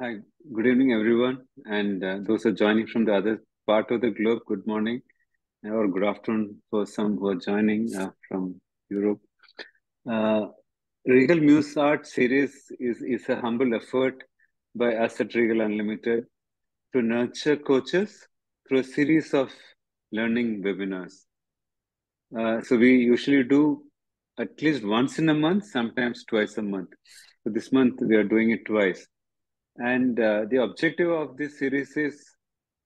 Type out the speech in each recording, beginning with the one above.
Hi, good evening, everyone. And those who are joining from the other part of the globe, good morning or good afternoon for some who are joining from Europe. Uh, Regal MuseArt series is a humble effort by us at Regal Unlimited to nurture coaches through a series of learning webinars. So we usually do at least once in a month, sometimes twice a month. So this month we are doing it twice. And the objective of this series is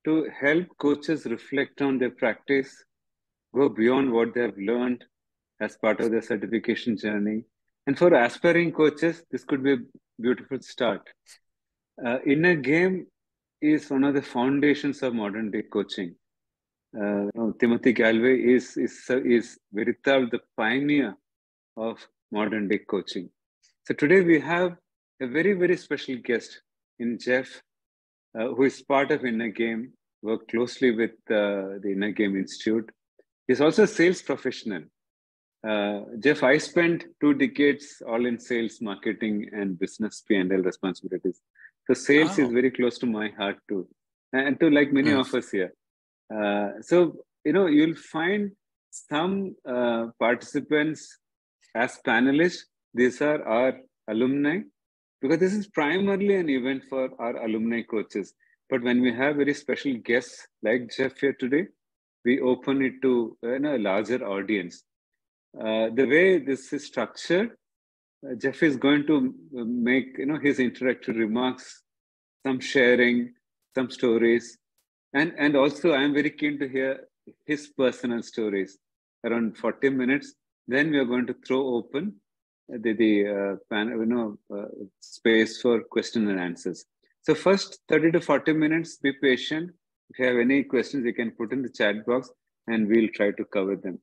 to help coaches reflect on their practice, go beyond what they have learned as part of their certification journey. And for aspiring coaches, this could be a beautiful start. Inner game is one of the foundations of modern day coaching. Timothy Gallwey is veritable the pioneer of modern day coaching. So today we have a very special guest in Jeff, who is part of Intergame, work closely with the Intergame Institute. He's also a sales professional. Jeff, I spent 2 decades all in sales, marketing, and business P&L responsibilities. So sales is very close to my heart too, and to like many of us here. So, you'll find some participants as panelists. These are our alumni, because this is primarily an event for our alumni coaches. But when we have very special guests like Jeff here today, we open it to a larger audience. The way this is structured, Jeff is going to make his introductory remarks, some sharing, some stories, and also I'm very keen to hear his personal stories. Around 40 minutes, then we are going to throw open space for question and answers. So first 30 to 40 minutes, be patient. If you have any questions, you can put in the chat box and we'll try to cover them.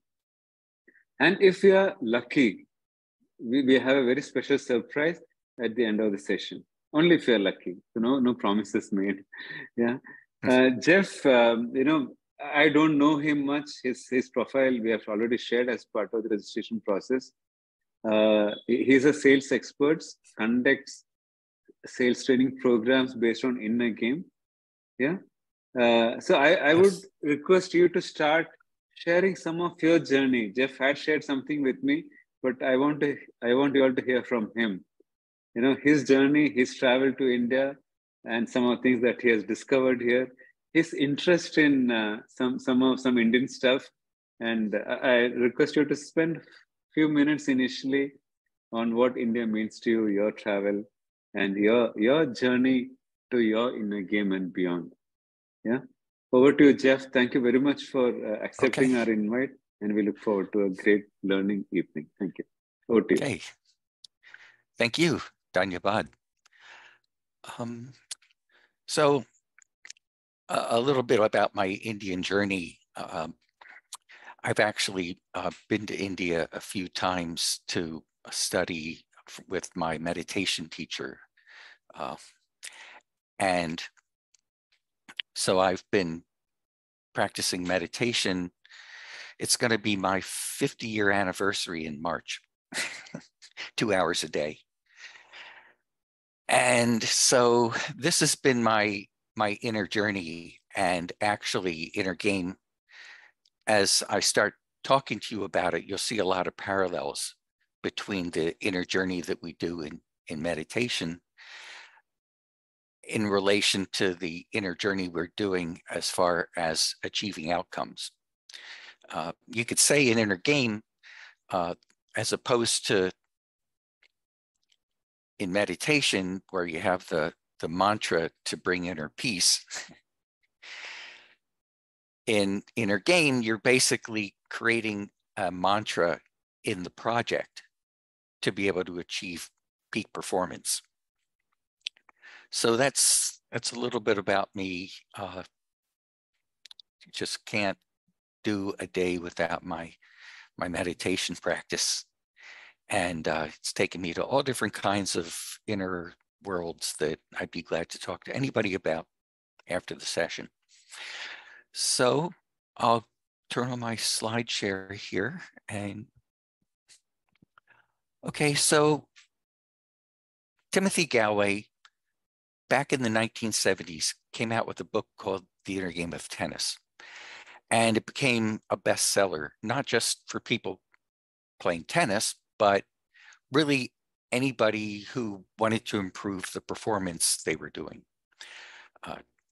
And if we are lucky, we have a very special surprise at the end of the session. Only if you're lucky. So no promises made. Yeah. Jeff, I don't know him much. His profile we have already shared as part of the registration process. He's a sales expert, conducts sales training programs based on inner game. Yeah. So I would request you to start sharing some of your journey. Jeff had shared something with me, but I want you all to hear from him. His journey, his travel to India, and some of the things that he has discovered here. His interest in some Indian stuff, and I request you to spend few minutes initially on what India means to you, your travel, and your journey to your inner game and beyond. Yeah. Over to you, Jeff. Thank you very much for accepting our invite, and we look forward to a great learning evening. Thank you. Over to you. Okay. Thank you, Dhanyabad. So a little bit about my Indian journey. I've actually been to India a few times to study with my meditation teacher. And so I've been practicing meditation. It's going to be my 50-year anniversary in March, 2 hours a day. And so this has been my inner journey, and actually Intergame, as I start talking to you about it, you'll see a lot of parallels between the inner journey that we do in meditation in relation to the inner journey we're doing as far as achieving outcomes. You could say in Intergame, as opposed to in meditation, where you have the mantra to bring inner peace, in Intergame, you're basically creating a mantra in the project to be able to achieve peak performance. So that's a little bit about me. You just can't do a day without my meditation practice. And it's taken me to all different kinds of inner worlds that I'd be glad to talk to anybody about after the session. So I'll turn on my slide share here. And okay, so Timothy Gallwey, back in the 1970s, came out with a book called The Intergame of Tennis. And it became a bestseller, not just for people playing tennis, but really anybody who wanted to improve the performance they were doing.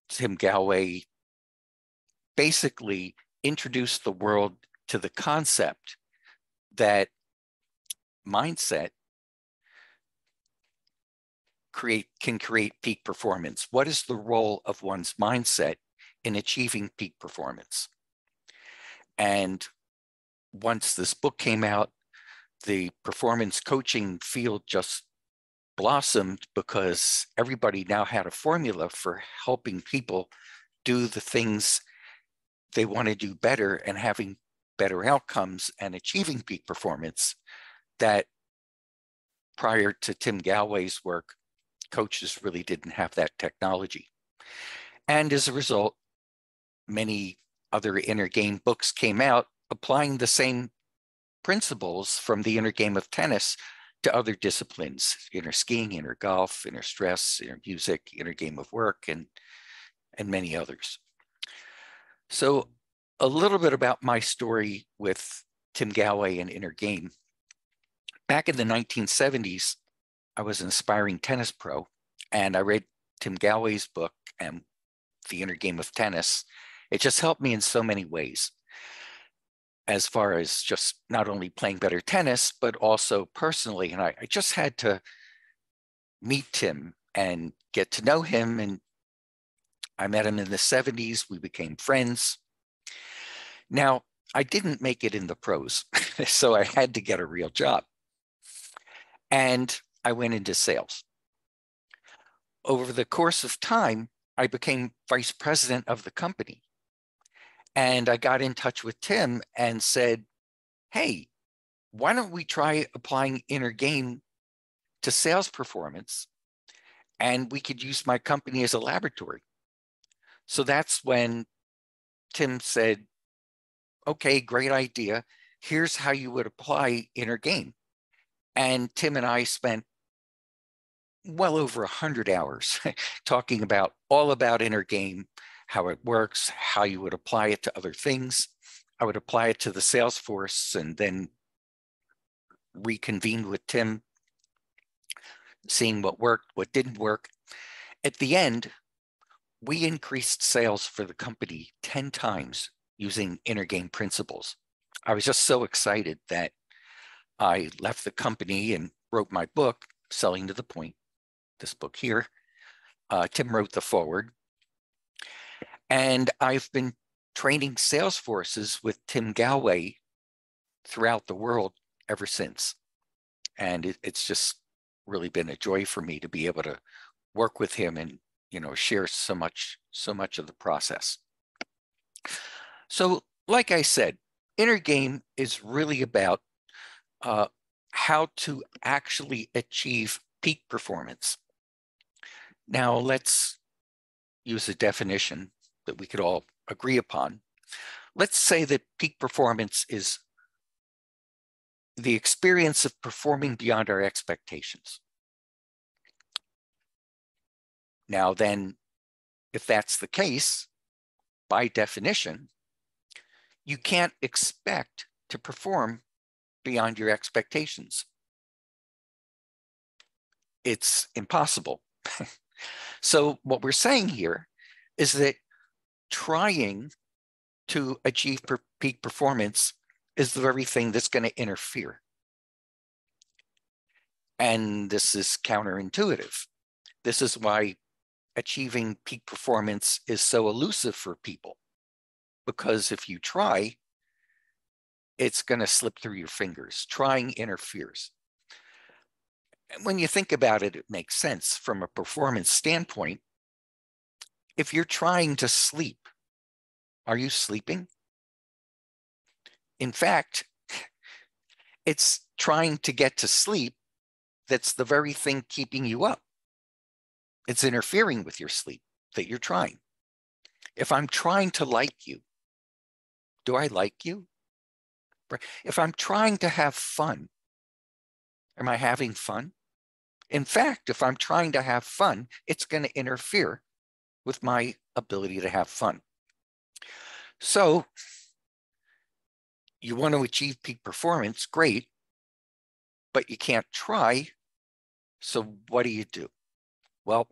Tim Gallwey basically introduced the world to the concept that mindset can create peak performance. What is the role of one's mindset in achieving peak performance? And once this book came out, the performance coaching field just blossomed because everybody now had a formula for helping people do the things they want to do better and having better outcomes and achieving peak performance that prior to Tim Gallwey's work, coaches really didn't have that technology. And as a result, many other Intergame books came out applying the same principles from the Intergame of tennis to other disciplines: inner skiing, inner golf, inner stress, inner music, Intergame of work, and many others. So a little bit about my story with Tim Gallwey and Intergame. Back in the 1970s, I was an aspiring tennis pro, and I read Tim Gallwey's book and The Intergame of Tennis. It just helped me in so many ways, as far as just not only playing better tennis, but also personally. And I just had to meet Tim and get to know him. And I met him in the 70s. We became friends. Now, I didn't make it in the pros, so I had to get a real job. And I went into sales. Over the course of time, I became vice president of the company. And I got in touch with Tim and said, hey, why don't we try applying Intergame to sales performance? And we could use my company as a laboratory. So that's when Tim said, okay, great idea. Here's how you would apply Intergame. And Tim and I spent well over 100 hours talking about all about Intergame, how it works, how you would apply it to other things. I would apply it to the sales force and then reconvened with Tim, seeing what worked, what didn't work. At the end, we increased sales for the company 10 times using Intergame principles. I was just so excited that I left the company and wrote my book, Selling to the Point, this book here. Tim wrote the foreword. And I've been training sales forces with Tim Gallwey throughout the world ever since. And it's just really been a joy for me to be able to work with him and, share so much of the process. So like I said, Intergame is really about how to actually achieve peak performance. Now let's use a definition that we could all agree upon. Let's say that peak performance is the experience of performing beyond our expectations. Now then, if that's the case, by definition, you can't expect to perform beyond your expectations. It's impossible. So what we're saying here is that trying to achieve peak performance is the very thing that's going to interfere. And this is counterintuitive. This is why achieving peak performance is so elusive for people, because if you try, it's going to slip through your fingers. Trying interferes. And when you think about it, it makes sense from a performance standpoint. If you're trying to sleep, are you sleeping? In fact, it's trying to get to sleep that's the very thing keeping you up. It's interfering with your sleep that you're trying. If I'm trying to like you, do I like you? If I'm trying to have fun, am I having fun? In fact, if I'm trying to have fun, it's going to interfere with my ability to have fun. So you want to achieve peak performance, great, but you can't try. So what do? Well,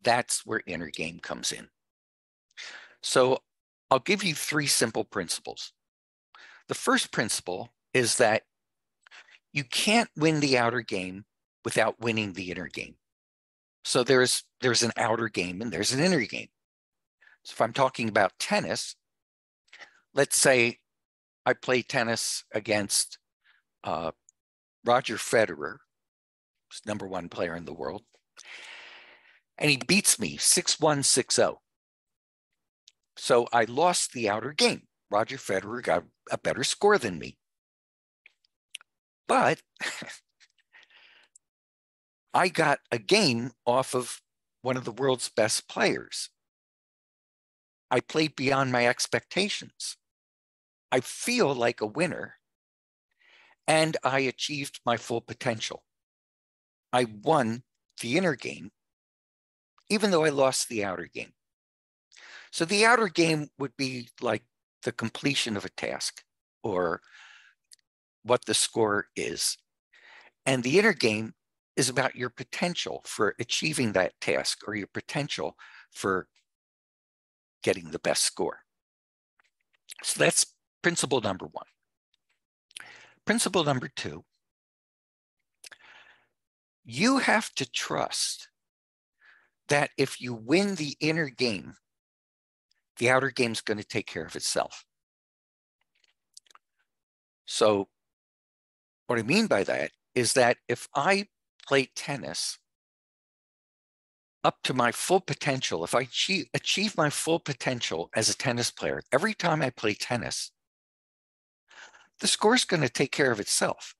that's where Intergame comes in. So I'll give you 3 simple principles. The first principle is that you can't win the outer game without winning the inner game. So there's an outer game and there's an inner game. So if I'm talking about tennis, let's say I play tennis against Roger Federer, who's #1 player in the world, and he beats me 6-1, 6-0. So I lost the outer game. Roger Federer got a better score than me. But I got a game off of one of the world's best players. I played beyond my expectations. I feel like a winner, and I achieved my full potential. I won the inner game, even though I lost the outer game. So the outer game would be like the completion of a task or what the score is. And the inner game is about your potential for achieving that task or your potential for getting the best score. So that's principle #1. Principle #2, you have to trust that if you win the inner game, the outer game is going to take care of itself. So what I mean by that is that if I play tennis up to my full potential, if I achieve my full potential as a tennis player, every time I play tennis, the score is going to take care of itself.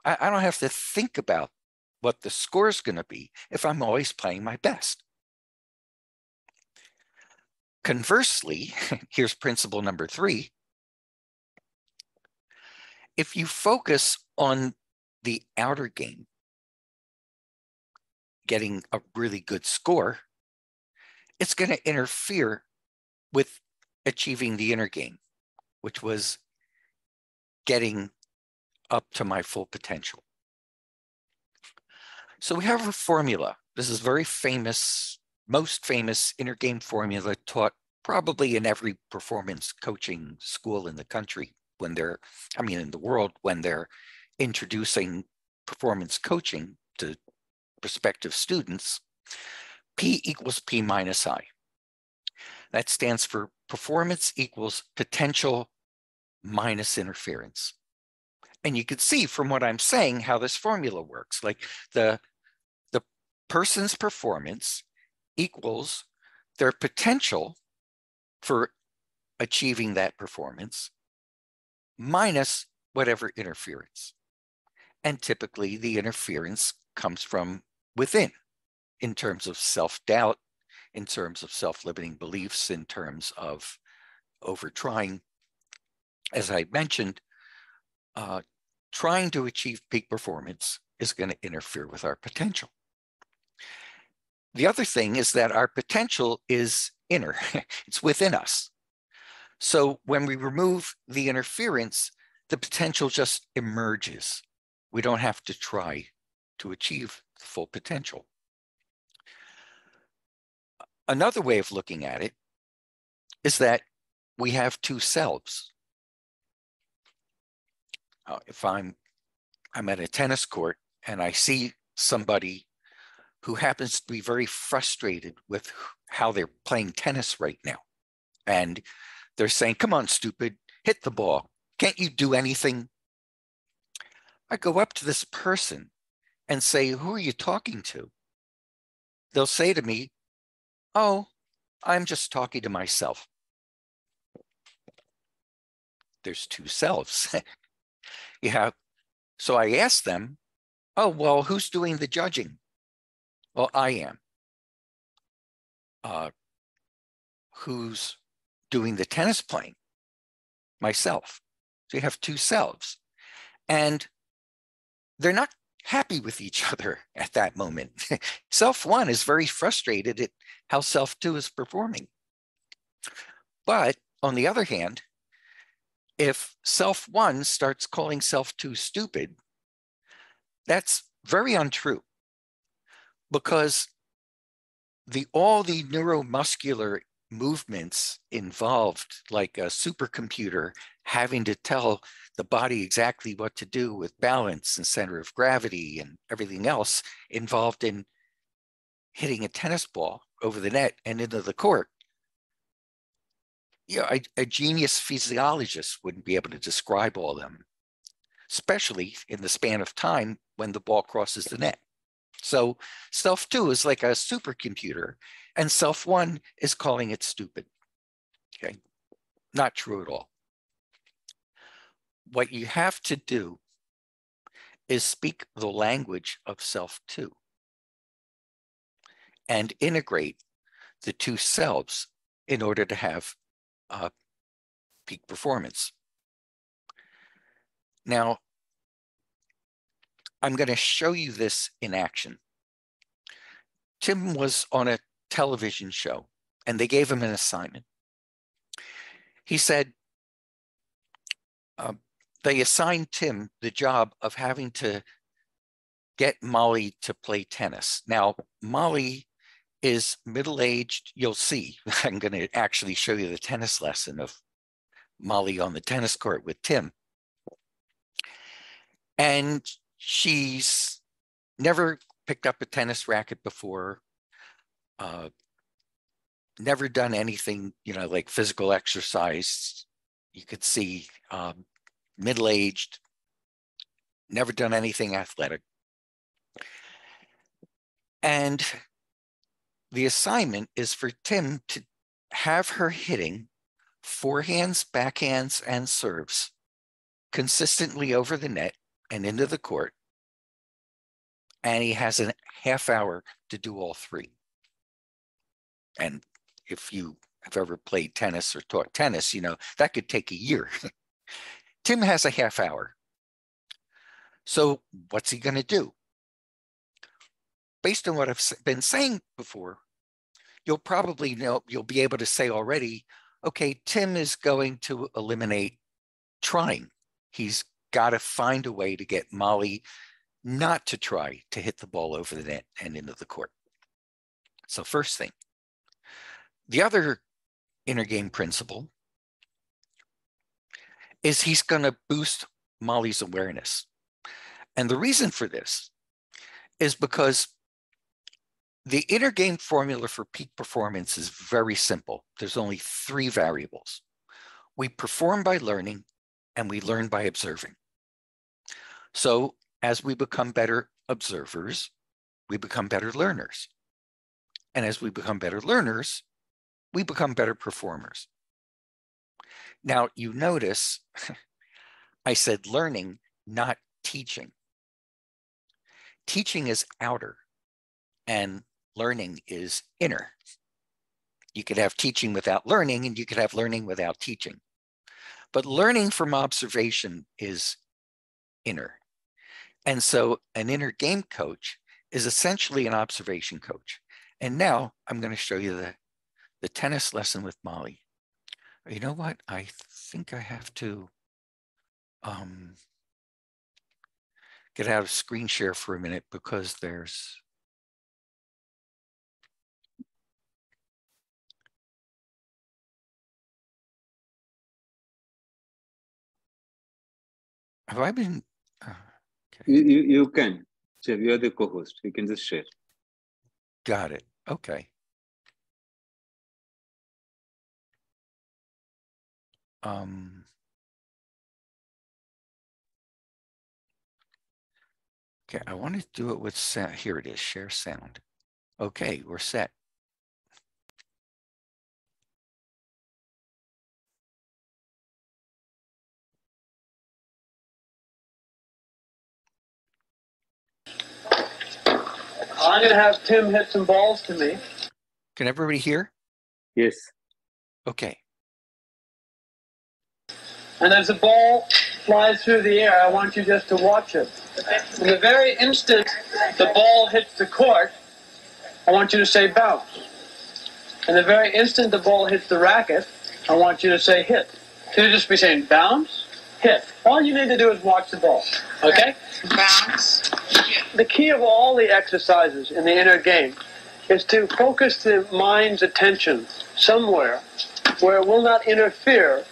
I don't have to think about what the score is going to be if I'm always playing my best. Conversely, here's principle #3. If you focus on the outer game, getting a really good score, it's going to interfere with achieving the inner game, which was getting up to my full potential. So we have a formula. This is very famous, most famous inner game formula taught probably in every performance coaching school in the country when they're, in the world, when they're introducing performance coaching to prospective students. P equals P minus I. That stands for performance equals potential minus interference. And you can see from what I'm saying how this formula works. Like the person's performance equals their potential for achieving that performance minus whatever interference. And typically the interference comes from within in terms of self-doubt, in terms of self-limiting beliefs, in terms of over-trying. As I mentioned, trying to achieve peak performance is going to interfere with our potential. The other thing is that our potential is inner. It's within us. So when we remove the interference, the potential just emerges. We don't have to try to achieve the full potential. Another way of looking at it is that we have 2 selves. If I'm at a tennis court and I see somebody who happens to be very frustrated with how they're playing tennis right now, and they're saying, "Come on, stupid, hit the ball. Can't you do anything?" I go up to this person and say, "Who are you talking to?" They'll say to me, "Oh, I'm just talking to myself." There's 2 selves. So I ask them, "Oh, well, who's doing the judging?" "Well, I am." "Who's doing the tennis playing?" "Myself." So you have 2 selves. And they're not happy with each other at that moment. Self 1 is very frustrated at how self 2 is performing. But on the other hand, if self 1 starts calling self 2 stupid, that's very untrue, because all the neuromuscular movements involved, like a supercomputer having to tell the body exactly what to do with balance and center of gravity and everything else involved in hitting a tennis ball over the net and into the court. You know, a genius physiologist wouldn't be able to describe all of them, especially in the span of time when the ball crosses the net. So self 2 is like a supercomputer, and self 1 is calling it stupid. Okay, not true at all. What you have to do is speak the language of self 2 and integrate the two selves in order to have peak performance. Now, I'm going to show you this in action. Tim was on a television show, and they gave him an assignment. He said, they assigned Tim the job of having to get Molly to play tennis. Now, Molly is middle-aged. You'll see. I'm going to actually show you the tennis lesson of Molly on the tennis court with Tim. And she's never picked up a tennis racket before, never done anything, you know, like physical exercise. You could see middle-aged, never done anything athletic. And the assignment is for Tim to have her hitting forehands, backhands, and serves consistently over the net and into the court. And he has a half hour to do all three. And if you have ever played tennis or taught tennis, you know, that could take a year. Tim has a half hour. So what's he going to do? Based on what I've been saying before, you'll probably know, you'll be able to say already, okay, Tim is going to eliminate trying. He's got to find a way to get Molly not to try to hit the ball over the net and into the court. So first thing. The other intergame principle is he's going to boost Molly's awareness. And the reason for this is because the intergame formula for peak performance is very simple. There's only 3 variables. We perform by learning, and we learn by observing. So as we become better observers, we become better learners. And as we become better learners, we become better performers. Now, you notice I said learning, not teaching. Teaching is outer, and learning is inner. You could have teaching without learning, and you could have learning without teaching. But learning from observation is inner. And so an inner game coach is essentially an observation coach. And now I'm going to show you the tennis lesson with Molly. You know what? I think I have to get out of screen share for a minute because there's have I been okay. You can, Jeff, you're the co-host. You can just share. Got it. Okay. Okay, I want to do it with sound. Here it is, share sound. Okay, we're set. I'm going to have Tim hit some balls to me. Can everybody hear? Yes. Okay. And there's a ball flies through the air, I want you just to watch it. And the very instant the ball hits the court, I want you to say bounce. And the very instant the ball hits the racket, I want you to say hit. So you just be saying bounce, hit. All you need to do is watch the ball. Okay? Bounce. The key of all the exercises in the inner game is to focus the mind's attention somewhere where it will not interfere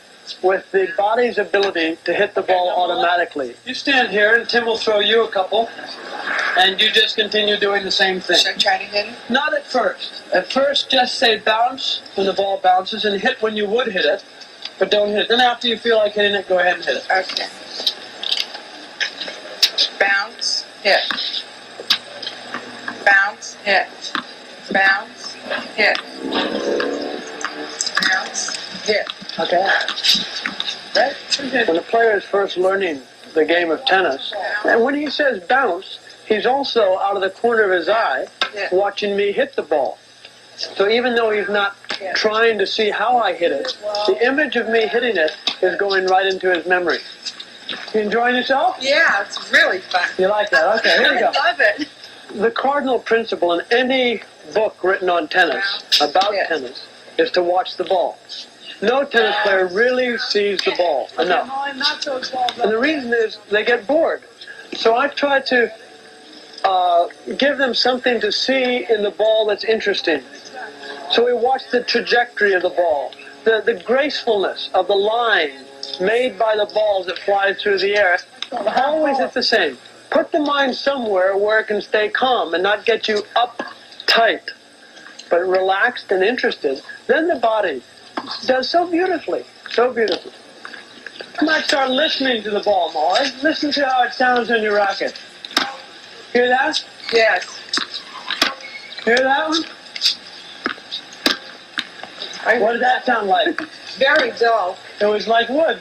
with the body's ability to hit the ball automatically. You stand here and Tim will throw you a couple, and you just continue doing the same thing. Should I try to hit it? Not at first. At first, just say bounce when the ball bounces and hit when you would hit it, but don't hit it. Then after you feel like hitting it, go ahead and hit it. Okay. Bounce, hit. Bounce, hit. Bounce, hit. Bounce, hit. Okay. Right? When a player is first learning the game of tennis, and when he says bounce, he's also out of the corner of his eye watching me hit the ball. So even though he's not trying to see how I hit it, the image of me hitting it is going right into his memory. You enjoying yourself? Yeah, it's really fun. You like that? Okay, here we go. I love it. The cardinal principle in any book written on tennis, about tennis, is to watch the ball. No tennis player really sees the ball enough. And the reason is they get bored. So I try to give them something to see in the ball that's interesting. So we watch the trajectory of the ball, the gracefulness of the line made by the balls that fly through the air. Always it's the same. Put the mind somewhere where it can stay calm and not get you uptight, but relaxed and interested. Then the body does so beautifully, so beautifully. You might start listening to the ball, Molly. Listen to how it sounds on your racket. Hear that? Yes. Hear that one? What did that sound like? Very dull. It was like wood.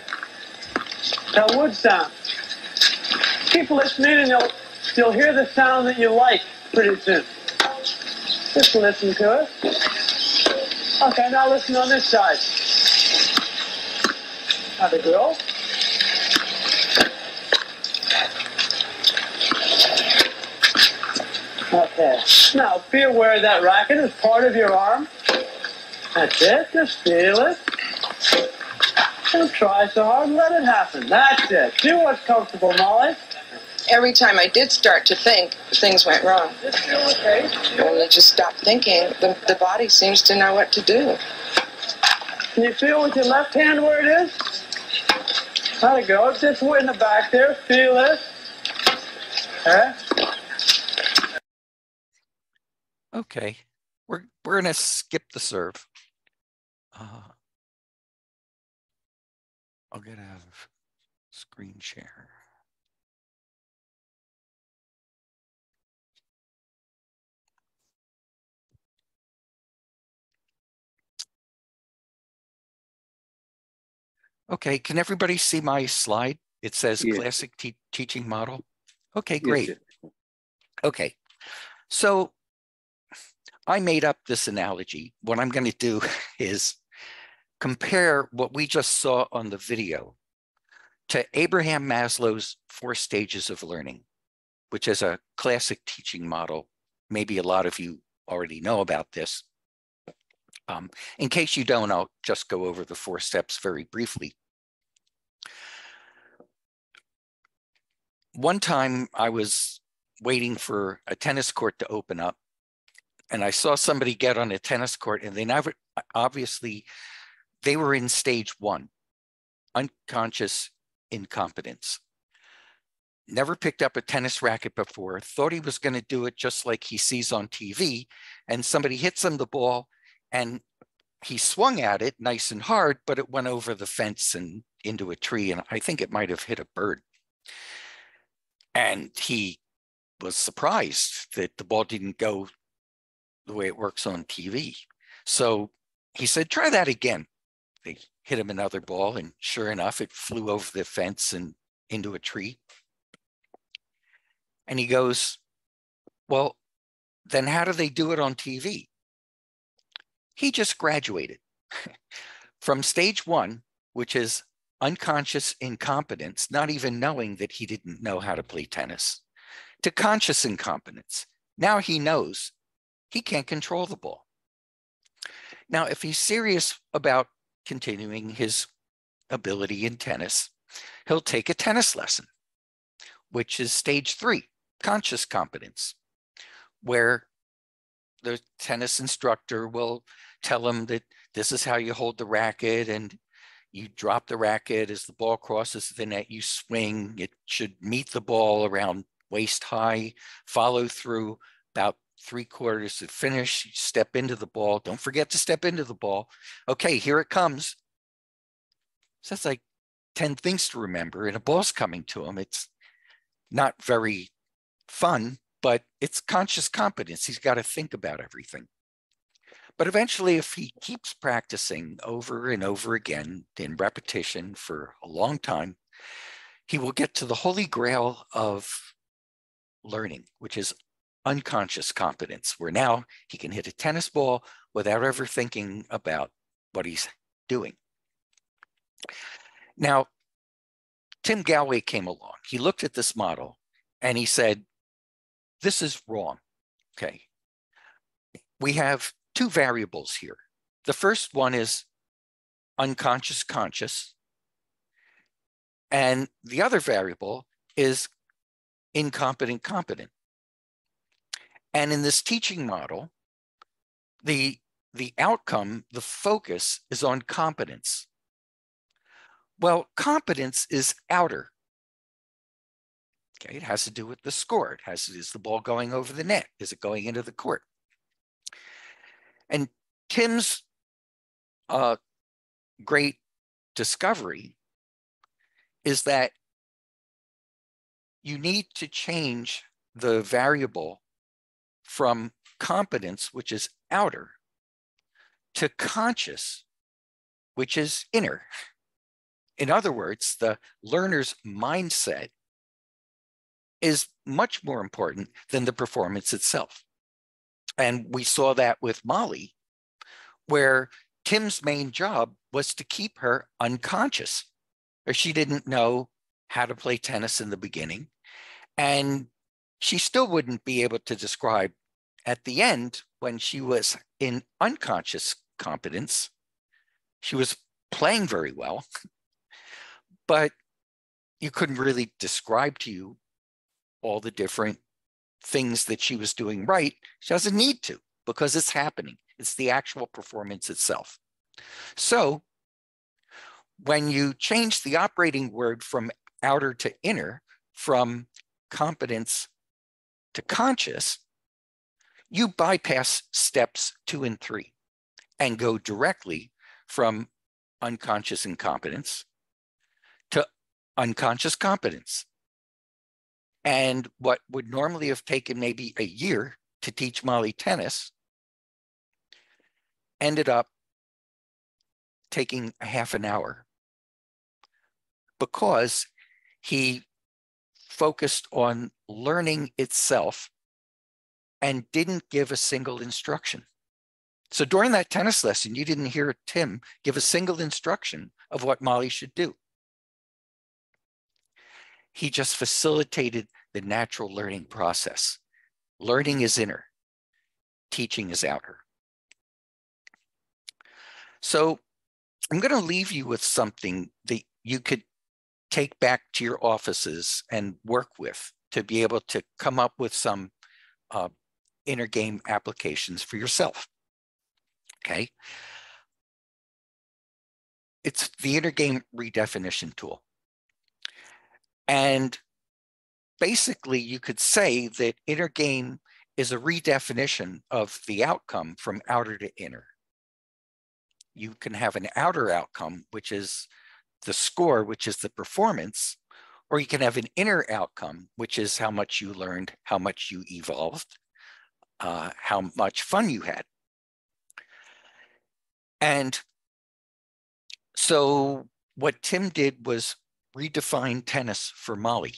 How wood sounds. Keep listening and you'll hear the sound that you like pretty soon. Just listen to it. Okay, now listen on this side. Have a go. Okay. Now be aware that racket is part of your arm. That's it. Just feel it. Don't try so hard. Let it happen. That's it. Do what's comfortable, Molly. Every time I did start to think, things went wrong. Just feel okay. When I just stopped thinking, the body seems to know what to do. Can you feel with your left hand where it is? There you go. Just in the back there. Feel it. Okay. Okay, we're gonna skip the serve. I'll get out of screen share. Okay, can everybody see my slide? It says classic teaching model. Okay, great. Yes. Okay, so I made up this analogy. What I'm going to do is compare what we just saw on the video to Abraham Maslow's 4 stages of learning, which is a classic teaching model. Maybe a lot of you already know about this. In case you don't, I'll just go over the 4 steps very briefly. One time I was waiting for a tennis court to open up, and I saw somebody get on a tennis court, and they never, obviously, they were in stage 1, unconscious incompetence. Never picked up a tennis racket before, thought he was going to do it just like he sees on TV, and somebody hits him the ball, and he swung at it nice and hard, but it went over the fence and into a tree, and I think it might have hit a bird. And he was surprised that the ball didn't go the way it works on TV. So he said, try that again. They hit him another ball, and sure enough, it flew over the fence and into a tree. And he goes, well, then how do they do it on TV? He just graduated from stage 1, which is unconscious incompetence, not even knowing that he didn't know how to play tennis, to conscious incompetence. Now he knows he can't control the ball. Now, if he's serious about continuing his ability in tennis, he'll take a tennis lesson, which is stage 3, conscious competence, where the tennis instructor will tell him that this is how you hold the racket, and you drop the racket as the ball crosses the net, you swing, it should meet the ball around waist high, follow through about 3/4 to finish, you step into the ball, don't forget to step into the ball. Okay, here it comes. So that's like 10 things to remember, and a ball's coming to him. It's not very fun, but it's conscious competence. He's got to think about everything. But eventually, if he keeps practicing over and over again in repetition for a long time, he will get to the holy grail of learning, which is unconscious competence, where now he can hit a tennis ball without ever thinking about what he's doing. Now, Tim Gallwey came along. He looked at this model and he said, this is wrong. Okay. We have 2 variables here. The first one is unconscious conscious, and the other variable is incompetent competent. And in this teaching model, the outcome, the focus is on competence. Well, competence is outer. Okay, it has to do with the score. It has to do, is the ball going over the net? Is it going into the court? And Tim's great discovery is that you need to change the variable from competence, which is outer, to conscious, which is inner. In other words, the learner's mindset is much more important than the performance itself. And we saw that with Molly, where Tim's main job was to keep her unconscious, or she didn't know how to play tennis in the beginning. And she still wouldn't be able to describe at the end, when she was in unconscious competence, she was playing very well, but you couldn't really describe to you all the different things that she was doing right. She doesn't need to, because it's happening. It's the actual performance itself. So when you change the operating word from outer to inner, from competence to conscious, you bypass steps 2 and 3 and go directly from unconscious incompetence to unconscious competence. And what would normally have taken maybe a year to teach Molly tennis ended up taking a half an hour, because he focused on learning itself and didn't give a single instruction. So during that tennis lesson, you didn't hear Tim give a single instruction of what Molly should do. He just facilitated the natural learning process. Learning is inner, teaching is outer. So I'm going to leave you with something that you could take back to your offices and work with to be able to come up with some Intergame applications for yourself. Okay. It's the Intergame Redefinition tool. And basically, you could say that Intergame is a redefinition of the outcome from outer to inner. You can have an outer outcome, which is the score, which is the performance, or you can have an inner outcome, which is how much you learned, how much you evolved, how much fun you had. And so what Tim did was redefine tennis for Molly.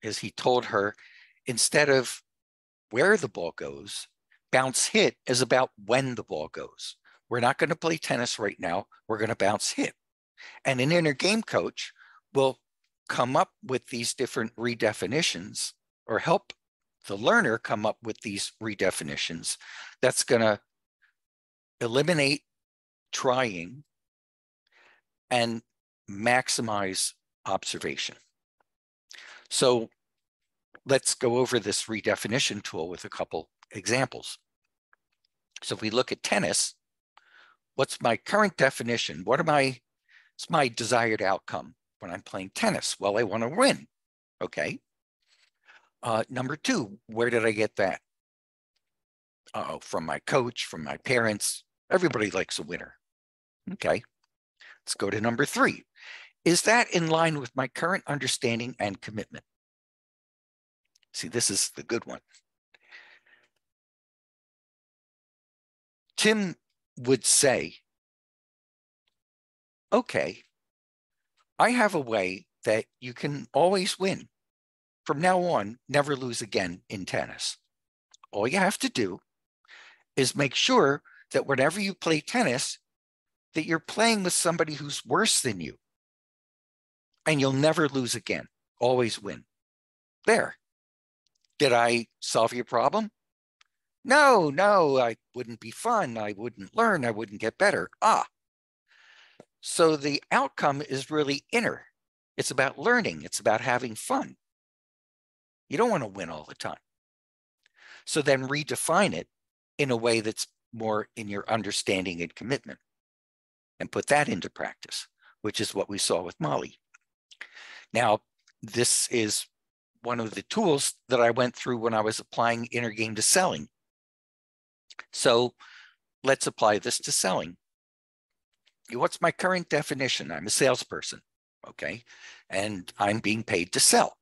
Is he told her, instead of where the ball goes, bounce hit is about when the ball goes. We're not going to play tennis right now. We're going to bounce hit. And an inner game coach will come up with these different redefinitions or help the learner come up with these redefinitions that's going to eliminate trying and maximize observation. So let's go over this redefinition tool with a couple examples. So if we look at tennis, what's my current definition? What's my desired outcome when I'm playing tennis? Well, I want to win. Okay. Number two, where did I get that? From my coach, from my parents. Everybody likes a winner. Okay. Let's go to number three. Is that in line with my current understanding and commitment? See, this is the good one. Tim would say, okay, I have a way that you can always win. From now on, never lose again in tennis. All you have to do is make sure that whenever you play tennis, that you're playing with somebody who's worse than you. And you'll never lose again. Always win. There. Did I solve your problem? No, I wouldn't be fun. I wouldn't learn. I wouldn't get better. So the outcome is really inner. It's about learning. It's about having fun. You don't want to win all the time. So then redefine it in a way that's more in your understanding and commitment and put that into practice, which is what we saw with Molly. Now, this is one of the tools that I went through when I was applying Intergame to selling. So let's apply this to selling. What's my current definition? I'm a salesperson, okay? And I'm being paid to sell,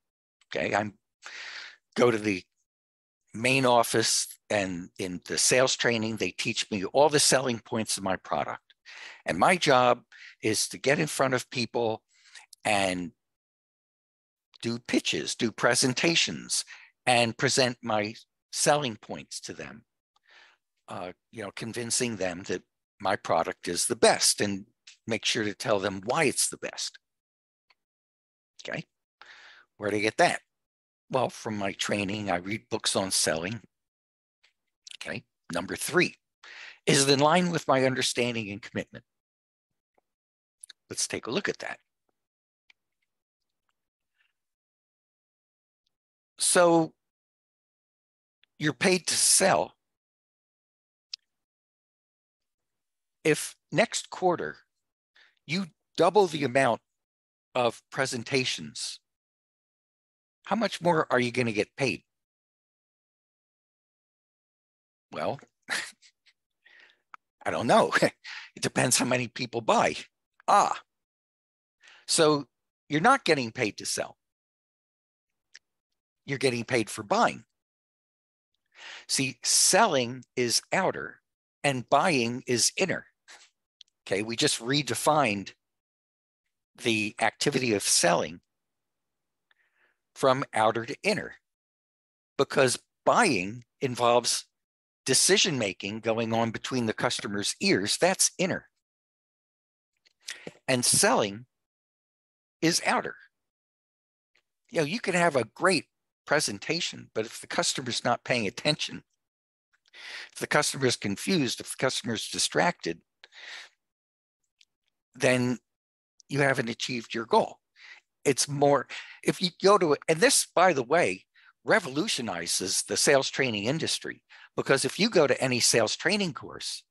okay? I go to the main office, and in the sales training, they teach me all the selling points of my product. And my job is to get in front of people and do pitches, do presentations, and present my selling points to them, convincing them that my product is the best and make sure to tell them why it's the best. Okay, where do I get that? Well, from my training, I read books on selling. Okay, number three, is it in line with my understanding and commitment? Let's take a look at that. So you're paid to sell. If next quarter you double the amount of presentations, how much more are you going to get paid? Well, I don't know. It depends how many people buy. So you're not getting paid to sell. You're getting paid for buying. See, selling is outer and buying is inner. Okay, we just redefined the activity of selling from outer to inner, because buying involves decision-making going on between the customer's ears. That's inner. And selling is outer. You can have a great presentation, but if the customer's not paying attention, if the customer is confused, if the customer is distracted, then you haven't achieved your goal. It's more, if you go to, and this, by the way, revolutionizes the sales training industry, because if you go to any sales training course,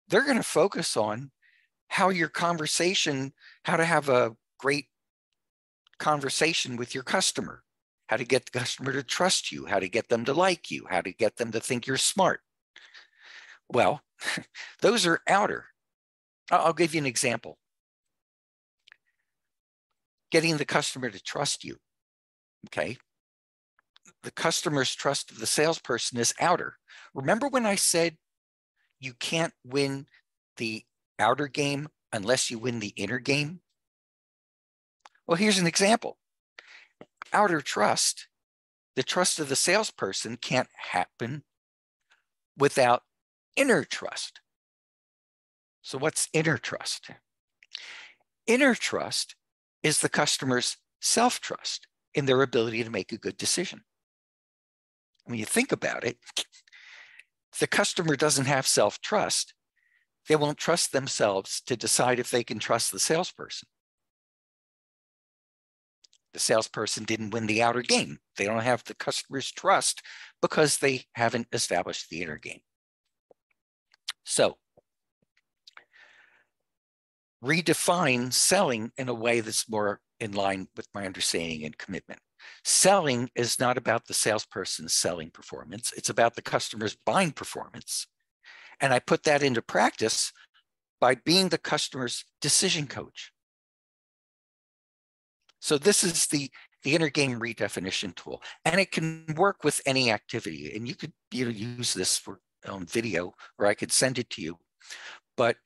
they're going to focus on how your conversation, how to have a great conversation with your customer, how to get the customer to trust you, how to get them to like you, how to get them to think you're smart. Well, those are outer. I'll give you an example. Getting the customer to trust you, okay? The customer's trust of the salesperson is outer. Remember when I said you can't win the outer game unless you win the inner game? Well, here's an example. Outer trust, the trust of the salesperson, can't happen without inner trust. So what's inner trust? Inner trust is the customer's self-trust in their ability to make a good decision. When you think about it, if the customer doesn't have self-trust, they won't trust themselves to decide if they can trust the salesperson. The salesperson didn't win the outer game. They don't have the customer's trust because they haven't established the inner game. So, redefine selling in a way that's more in line with my understanding and commitment. Selling is not about the salesperson's selling performance. It's about the customer's buying performance. And I put that into practice by being the customer's decision coach. So this is the Intergame Redefinition tool, and it can work with any activity. And you could use this for on video, or I could send it to you. But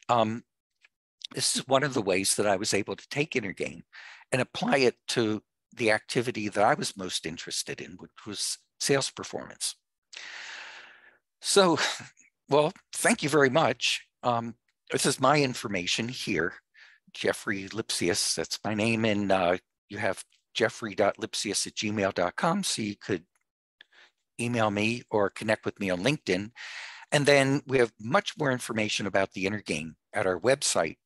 this is one of the ways that I was able to take Intergame and apply it to the activity that I was most interested in, which was sales performance. So, well, thank you very much. This is my information here, Jeffrey Lipsius, that's my name, and you have jeffrey.lipsius@gmail.com, so you could email me or connect with me on LinkedIn. And then we have much more information about the Intergame at our website,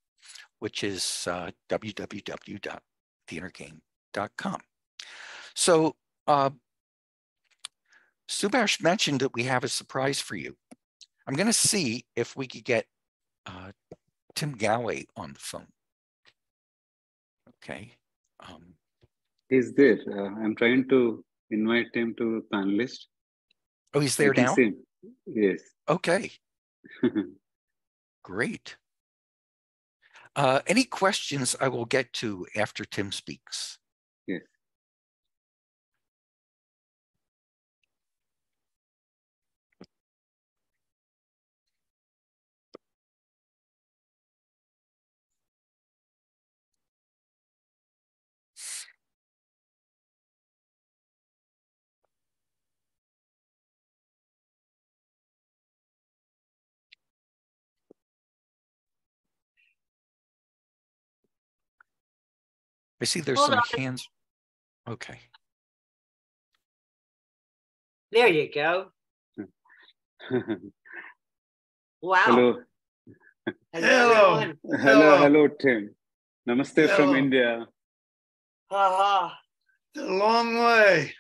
which is www.theintergame.com. So Subhash mentioned that we have a surprise for you. I'm going to see if we could get Tim Gallwey on the phone. Okay. He's there. I'm trying to invite him to panelist. Oh, he's there now? See him. Yes. Okay. Great. Any questions I will get to after Tim speaks? Yes. I see there's some hands. Okay. There you go. Wow. Hello. Hello. Hello, Tim. Namaste from India. It's a long way.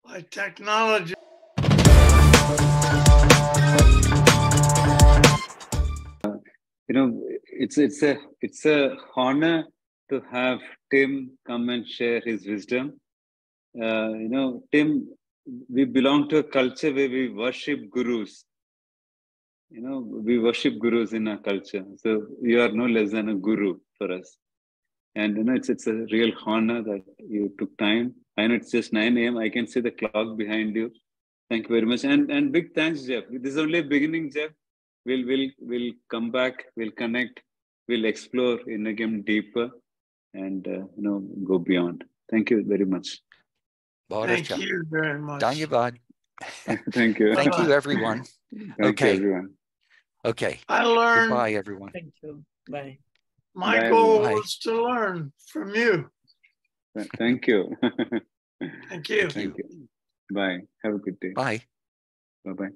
My technology. It's a honor to have Tim come and share his wisdom. Tim, we belong to a culture where we worship gurus. We worship gurus in our culture. So you are no less than a guru for us. And it's a real honor that you took time. I know it's just 9 a.m. I can see the clock behind you. Thank you very much. And big thanks, Jeff. This is only a beginning, Jeff. We'll come back, we'll connect, we'll explore Intergame deeper and go beyond. Thank you very much. Thank you very much. Dhanyavad. Thank you. Thank you, everyone. Thank you, everyone. Okay. I learned. Goodbye, everyone. Thank you. Bye. My Bye, goal everyone. was to learn from you. Thank you. Thank you. Thank you. Bye. Have a good day. Bye. Bye-bye.